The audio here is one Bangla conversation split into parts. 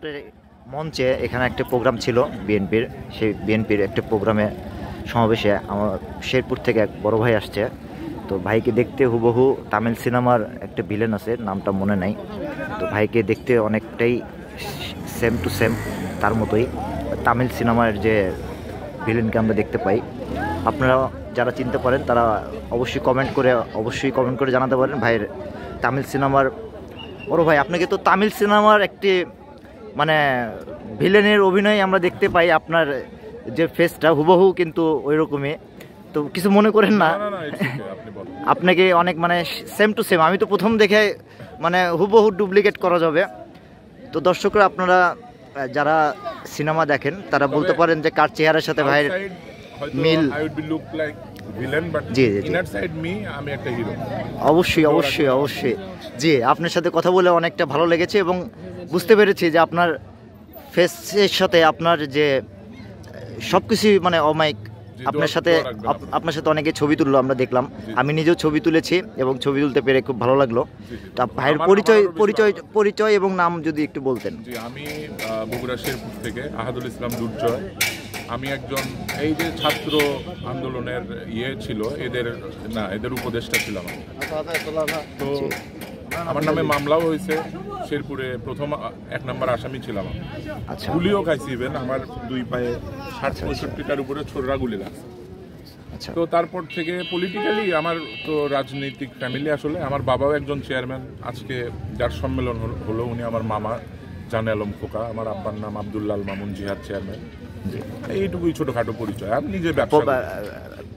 প্রেক্ষাপটে মঞ্চে এখানে একটা প্রোগ্রাম ছিল বিএনপির, সেই বিএনপির একটা প্রোগ্রামে সমাবেশে আমার শেরপুর থেকে এক বড় ভাই আসছে। তো ভাইকে দেখতে হুবহু তামিল সিনেমার একটা ভিলেন আছে, নামটা মনে নাই। তো ভাইকে দেখতে অনেকটাই সেম টু সেম তার মতোই তামিল সিনেমার যে ভিলেনকে আমরা দেখতে পাই। আপনারা যারা চিনতে পারেন তারা অবশ্যই কমেন্ট করে জানাতে পারেন ভাইয়ের তামিল সিনেমার। বড় ভাই, আপনাকে তো তামিল সিনেমার একটি মানে ভিলেনের অভিনয় আমরা দেখতে পাই, আপনার যে ফেসটা হুবহু কিন্তু ওই রকমই। তো কিছু মনে করেন না, আপনাকে অনেক মানে সেম টু সেম, আমি তো প্রথম দেখে মানে হুবহু ডুপ্লিকেট করা যাবে। তো দর্শকরা আপনারা যারা সিনেমা দেখেন তারা বলতে পারেন যে কার চেহারার সাথে ভাইয়ের মিল। জি জি জি, অবশ্যই জি, আপনার সাথে কথা বলে অনেকটা ভালো লেগেছে এবং বুঝতে পেরেছি যে আপনার ফেসের সাথে আপনার যে সব কিছুই মানে অমায়িক। আপনার সাথে অনেকে ছবি তুললো, আমরা দেখলাম, আমি নিজেও ছবি তুলেছি এবং ছবি তুলতে পেরে খুব ভালো লাগলো। তা ভাইয়ের পরিচয় এবং নাম যদি একটু বলতেন। আমি বগুড়া শেরপুর থেকে আহাদুল ইসলাম দুর্জয়। আমি একজন এই যে ছাত্র আন্দোলনের ছিল, এদের উপদেষ্টা ছিলাম। তো আমার নামে মামলাও হয়েছে শেরপুরে, প্রথম 1 নম্বর আসামি ছিলাম। আচ্ছা, গুলিও খাইছি, ইভেন আমার 2 পায়ে 60-65টার উপরে ছোড়রা গুলি লাগছে। তো তারপর থেকে পলিটিক্যালি আমার তো রাজনৈতিক ফ্যামিলি, আসলে আমার বাবাও একজন চেয়ারম্যান। আজকে যার সম্মেলন হলো উনি আমার মামা জানে আলম খোকা, আমার আব্বার নাম আব্দুল্লাহ আল মামুন জিহাদ, চেয়ারম্যান। এইটুকুই ছোটখাটো পরিচয়। আমি নিজে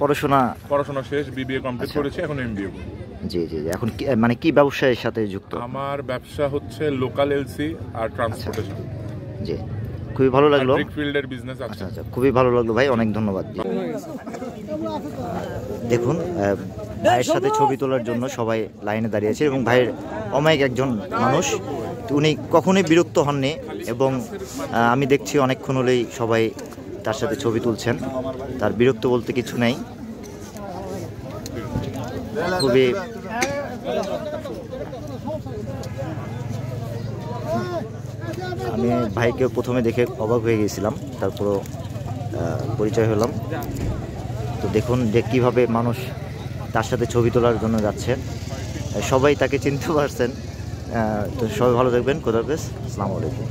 পড়াশোনা শেষ, বিবিএ কমপ্লিট করেছি, এখন এমবিএ করি। জি জি জি, এখন মানে কি ব্যবসায়ের সাথে যুক্ত? আমার ব্যবসা হচ্ছে লোকাল এলসি আর ট্রান্সপোর্টেশন। জি, খুবই ভালো লাগলো। ফিল্ডের বিজনেস আছে। আচ্ছা, খুবই ভালো লাগলো ভাই, অনেক ধন্যবাদ। দেখুন, ভাইয়ের সাথে ছবি তোলার জন্য সবাই লাইনে দাঁড়িয়েছে এবং ভাইয়ের অমায়িক একজন মানুষ, উনি কখনোই বিরক্ত হননি এবং আমি দেখছি অনেকক্ষণ হলেই সবাই তার সাথে ছবি তুলছেন, তার বিরক্ত বলতে কিছু নেই। খুবই আমি ভাইকে প্রথমে দেখে অবাক হয়ে গেছিলাম, তারপরও পরিচয় হলাম। তো দেখুন যে কীভাবে মানুষ তার সাথে ছবি তোলার জন্য যাচ্ছে, সবাই তাকে চিনতে পারছেন। তো সবাই ভালো থাকবেন, খোদা হাফেজ, আসসালামু আলাইকুম।